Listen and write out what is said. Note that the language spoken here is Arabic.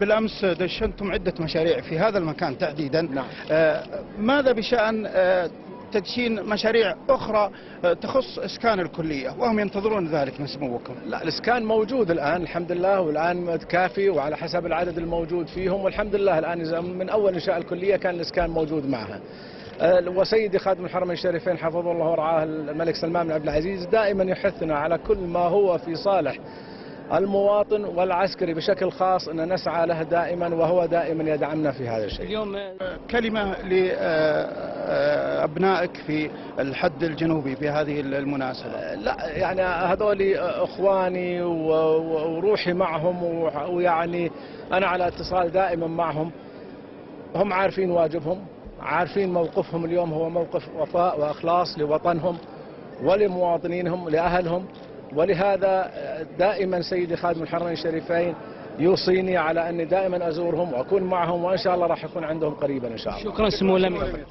بالأمس دشنتم عدة مشاريع في هذا المكان تحديدا. نعم. ماذا بشأن تدشين مشاريع أخرى تخص إسكان الكلية وهم ينتظرون ذلك من سموكم؟ لا، الإسكان موجود الآن الحمد لله، والآن كافي وعلى حسب العدد الموجود فيهم، والحمد لله الآن من أول إنشاء الكلية كان الإسكان موجود معها. وسيدي خادم الحرمين الشريفين حفظه الله ورعاه الملك سلمان بن عبد العزيز دائما يحثنا على كل ما هو في صالح المواطن والعسكري بشكل خاص أن نسعى له دائما، وهو دائما يدعمنا في هذا الشيء. اليوم كلمة لأبنائك في الحد الجنوبي بهذه المناسبة. لا يعني هذول إخواني وروحي معهم، ويعني أنا على اتصال دائما معهم. هم عارفين واجبهم، عارفين موقفهم اليوم هو موقف وفاء وإخلاص لوطنهم ولمواطنينهم لأهلهم، ولهذا دائما سيدي خادم الحرمين الشريفين يوصيني على أني دائما أزورهم وأكون معهم، وإن شاء الله راح أكون عندهم قريبا إن شاء الله. شكرا سمو الأمير.